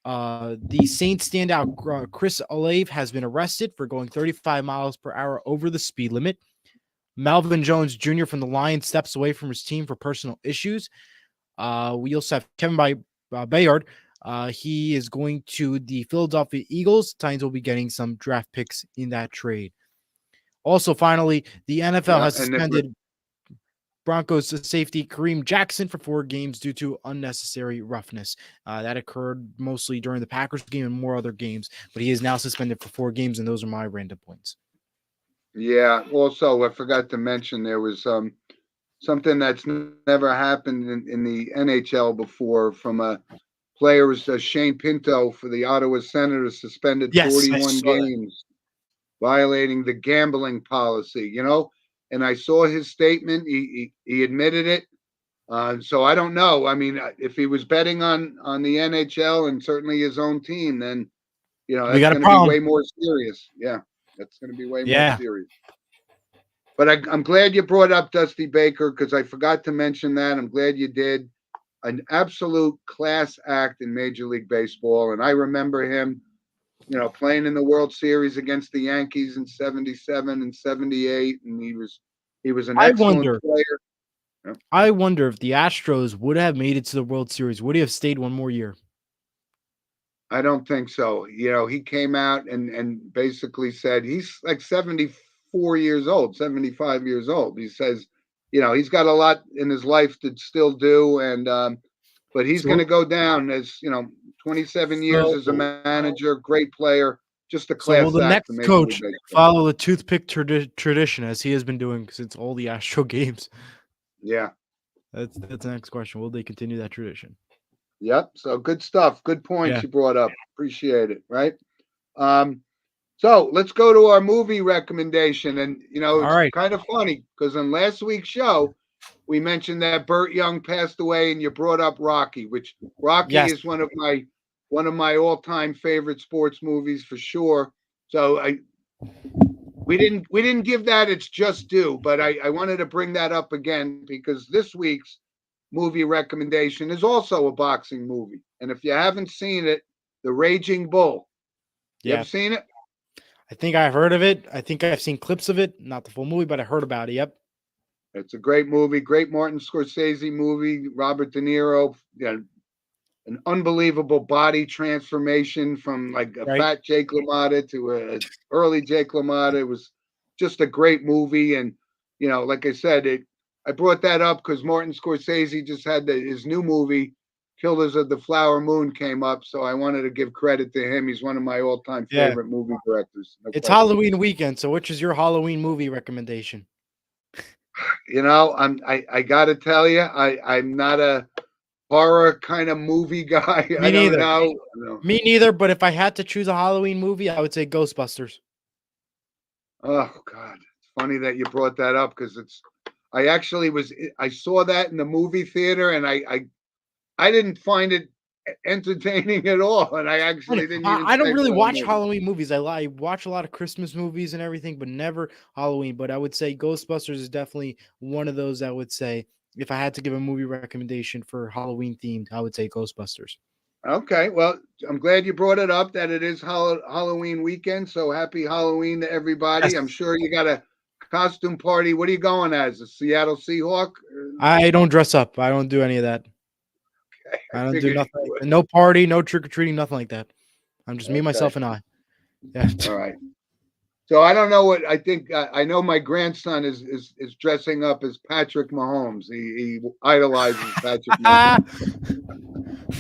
The Saints standout Chris Olave has been arrested for going 35 miles per hour over the speed limit. Melvin Jones Jr. from the Lions steps away from his team for personal issues. We also have Kevin Bayard. He is going to the Philadelphia Eagles. Titans will be getting some draft picks in that trade. Also, finally, the NFL has suspended Broncos safety Kareem Jackson for 4 games due to unnecessary roughness. That occurred mostly during the Packers game and more other games, but he is now suspended for 4 games, and those are my random points. Yeah. Also, I forgot to mention there was something that's never happened in the NHL before, from a player was Shane Pinto for the Ottawa Senators, suspended Yes, I 41 saw that. games, violating the gambling policy. And I saw his statement. He admitted it. So I don't know. I mean, if he was betting on the NHL and certainly his own team, then We that's got a going to be problem. way more serious. Yeah, that's going to be way more Yeah. serious. But I'm glad you brought up Dusty Baker, because I forgot to mention that. I'm glad you did. An absolute class act in Major League Baseball, and I remember him, playing in the World Series against the Yankees in '77 and '78, and he was an excellent player. Yeah. I wonder if the Astros would have made it to the World Series. Would he have stayed one more year? I don't think so. He came out and basically said he's like 74 years old, 75 years old. He says, he's got a lot in his life to still do, and but he's going to go down as 27 years as a manager, great player, just a class will the act. next coach follow the toothpick tradition as he has been doing since all the Astro games? Yeah, that's the next question. Will they continue that tradition? Yep. So good stuff. Good points you brought up. Appreciate it. Right. So let's go to our movie recommendation. And, it's kind of funny because on last week's show, we mentioned that Burt Young passed away, and you brought up Rocky, which Rocky is one of my all-time favorite sports movies for sure. So we didn't give that its just due, but I wanted to bring that up again because this week's movie recommendation is also a boxing movie. And if you haven't seen it, The Raging Bull. You ever seen it? I think I heard of it. I think I've seen clips of it. Not the full movie, but I heard about it. Yep. It's a great movie. Great Martin Scorsese movie. Robert De Niro. An unbelievable body transformation from like a fat Jake LaMotta to a early Jake LaMotta. It was just a great movie. And, like I said, I brought that up because Martin Scorsese just had his new movie, Killers of the Flower Moon, came up. So I wanted to give credit to him. He's one of my all-time favorite movie directors. It's Halloween weekend. So which is your Halloween movie recommendation? I got to tell you, I'm not a horror kind of movie guy. I don't know. No. Me neither. But if I had to choose a Halloween movie, I would say Ghostbusters. Oh God, it's funny that you brought that up because I actually I saw that in the movie theater, and I didn't find it entertaining at all, and I actually didn't even I don't stay really for the watch movie. Halloween movies. I watch a lot of Christmas movies and everything, but never Halloween. But I would say Ghostbusters is definitely one of those. I would say if I had to give a movie recommendation for Halloween themed, I would say Ghostbusters. Okay, well, I'm glad you brought it up that it is Halloween weekend. So happy Halloween to everybody. I'm Yes. sure you got a costume party. What are you going as? A Seattle Seahawk? I don't dress up. I don't do any of that. I I don't do figured nothing you like would. that. No party, no trick or treating, nothing like that. I'm just me, Okay, myself, and I. Yeah. all right. So I don't know what I think. I know my grandson is dressing up as Patrick Mahomes. He idolizes Patrick Mahomes.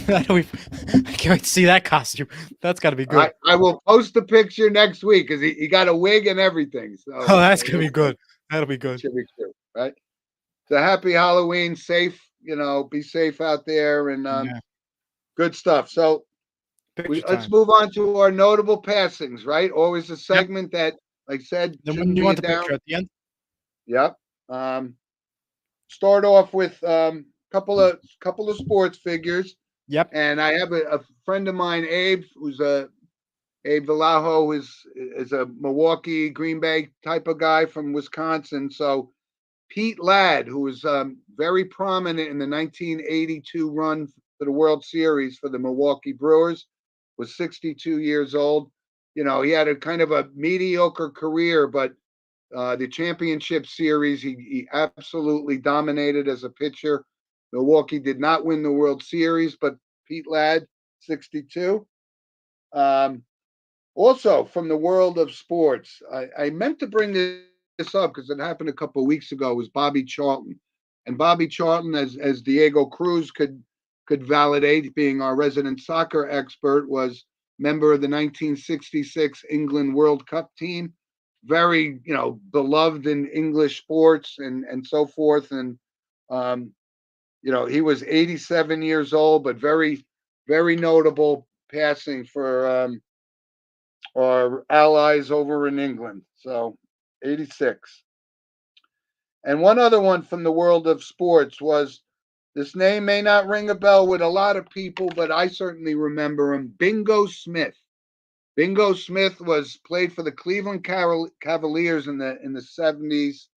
I can't wait to see that costume. That's got to be good. I will post the picture next week because he got a wig and everything. Oh, So that's gonna be good. That'll be it good. should be cute, right? So happy Halloween, safe. Be safe out there, and Yeah. good stuff. So Picture let's time. move on to our notable passings, right? Always a Yep. segment that, like I said, Then when shouldn't you be want a the down. picture at the end? Yep. Start off with couple of sports figures, Yep. and I have a friend of mine, Abe, who's Abe Vallejo is a Milwaukee, Green Bay type of guy from Wisconsin. So Pete Ladd, who was very prominent in the 1982 run for the World Series for the Milwaukee Brewers, was 62 years old. He had a kind of a mediocre career, but the championship series, he absolutely dominated as a pitcher. Milwaukee did not win the World Series, but Pete Ladd, 62. Um, Also, from the world of sports, I meant to bring this up because it happened a couple of weeks ago. Was Bobby Charlton, and Bobby Charlton, as Diego Cruz could validate, being our resident soccer expert, was member of the 1966 England World Cup team. Very, beloved in English sports and so forth. And um, he was 87 years old, but very, very notable passing for our allies over in England. So 86. And one other one from the world of sports was, this name may not ring a bell with a lot of people, but I certainly remember him, Bingo Smith. Bingo Smith was played for the Cleveland Cavaliers in the 70s.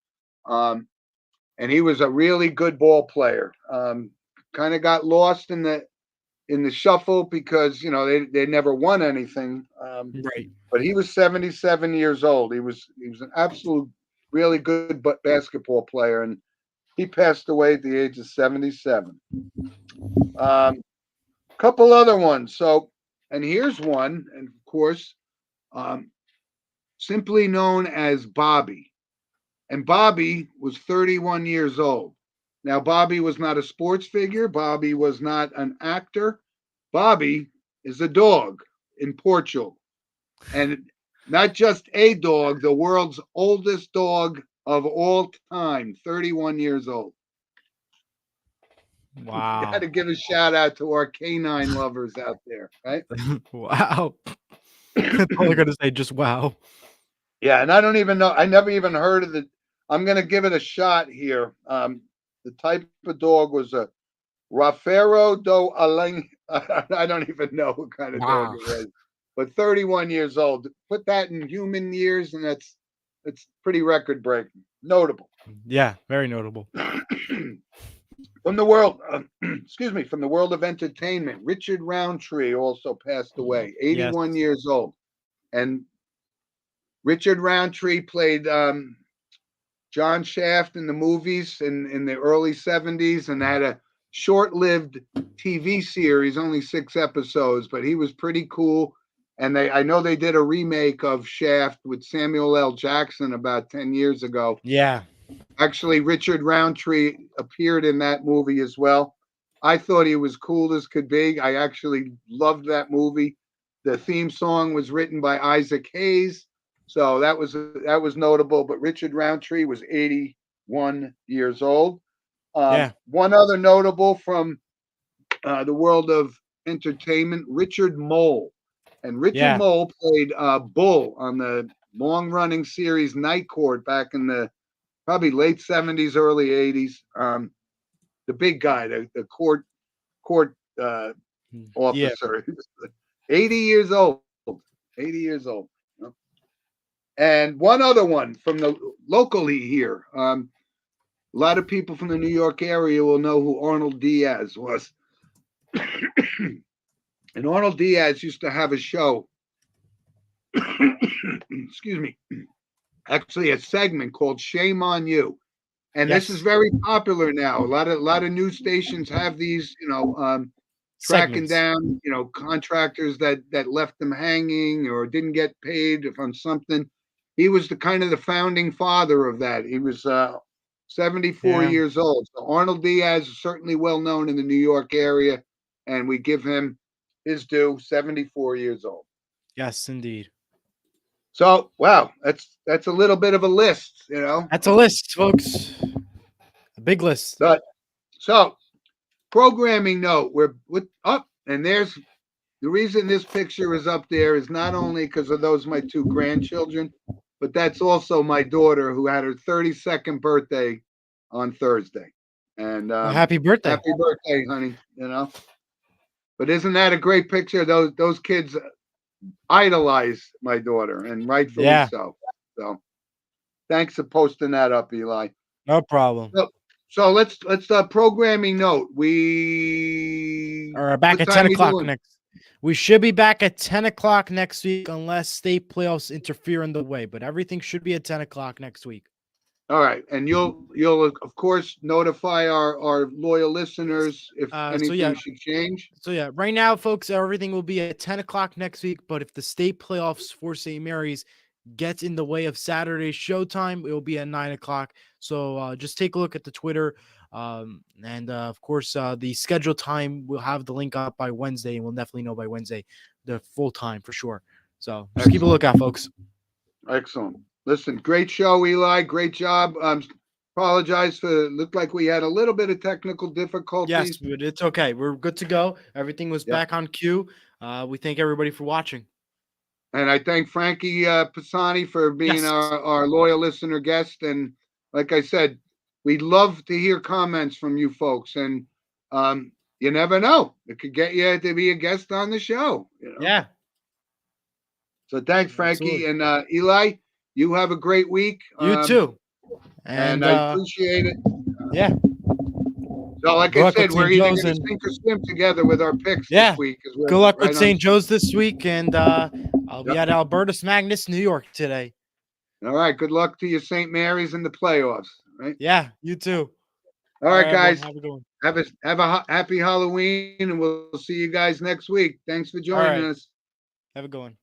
And he was a really good ball player. Kind of got lost in the shuffle because they never won anything. Right. But he was 77 years old. He was an absolute really good basketball player, and he passed away at the age of 77. Couple other ones. So, and here's one, and of course, um, simply known as Bobby. And Bobby was 31 years old. Now, Bobby was not a sports figure. Bobby was not an actor. Bobby is a dog in Portugal. And not just a dog, the world's oldest dog of all time, 31 years old. Got Wow. to give a shout out to our canine lovers out there, right? Wow. That's all I'm gonna say. Just wow. Yeah, and I don't even know. I never even heard of the. I'm going to give it a shot here. The type of dog was a Rafeiro do Aleng. I don't even know what kind of dog Wow. it was, but 31 years old. Put that in human years, and that's pretty record breaking. Notable. Yeah. Very notable. From the world, excuse me, from the world of entertainment, Richard Roundtree also passed away, Yes. 81 years old. And Richard Roundtree played John Shaft in the movies in the early 70s and had a short-lived TV series, only 6 episodes, but he was pretty cool. And I know they did a remake of Shaft with Samuel L. Jackson about 10 years ago. Yeah. Actually, Richard Roundtree appeared in that movie as well. I thought he was cool as could be. I actually loved that movie. The theme song was written by Isaac Hayes, so that was notable. But Richard Roundtree was 81 years old. Yeah. One other notable from the world of entertainment, Richard Mole. And Richard Yeah. Mole played Bull on the long-running series Night Court back in the probably late 70s, early 80s. The big guy, the court Yeah. officer, 80 years old. 80 years old. And one other one from the locally here. A lot of people from the New York area will know who Arnold Diaz was. And Arnold Diaz used to have a show, excuse me, actually a segment called Shame on You. And this is Yes. very popular now. A lot of news stations have these, tracking Segments. down, contractors that left them hanging or didn't get paid on something. He was the founding father of that. He was 74 Yeah. years old. So Arnold Diaz is certainly well known in the New York area, and we give him his due. 74 years old. Yes, indeed. So wow, that's a little bit of a list, That's a list, folks. A big list. But so programming note, we're up, and there's the reason this picture is up there is not only because of those my two grandchildren, but that's also my daughter who had her 32nd birthday on Thursday. And Well, happy birthday. happy birthday, honey. But isn't that a great picture? Those kids idolize my daughter, and rightfully Yeah. so. So thanks for posting that up, Eli. No problem. So let's programming note. We Or back what at time 10 we o'clock doing? next. We should be back at 10 o'clock next week unless state playoffs interfere in the way. But everything should be at 10 o'clock next week. All right, and you'll of course notify our loyal listeners if anything should change. So yeah, right now, folks, everything will be at 10 o'clock next week. But if the state playoffs for St. Mary's gets in the way of Saturday's showtime, it will be at 9 o'clock. So just take a look at the Twitter. And of course, the scheduled time, we'll have the link up by Wednesday, and we'll definitely know by Wednesday the full time for sure. So just keep a lookout, folks. Excellent. Listen, great show, Eli. Great job. Apologize for looked like we had a little bit of technical difficulties. Yes, but it's okay. We're good to go. Everything was back on cue. We thank everybody for watching. And I thank Frankie Pisani for being our loyal listener guest. And like I said, we'd love to hear comments from you folks. And you never know. It could get you to be a guest on the show. Yeah. So thanks, Frankie. And Eli, you have a great week. You too. And I appreciate it. Yeah. So like I said, we're either going to sink or swim together with our picks this week. Good luck with St. Joe's this week. And I'll be at Albertus Magnus, New York today. All right. Good luck to you, St. Mary's in the playoffs. Right? Yeah, you too. All right, guys. Everyone, have a happy Halloween, and we'll see you guys next week. Thanks for joining us. Have a good one.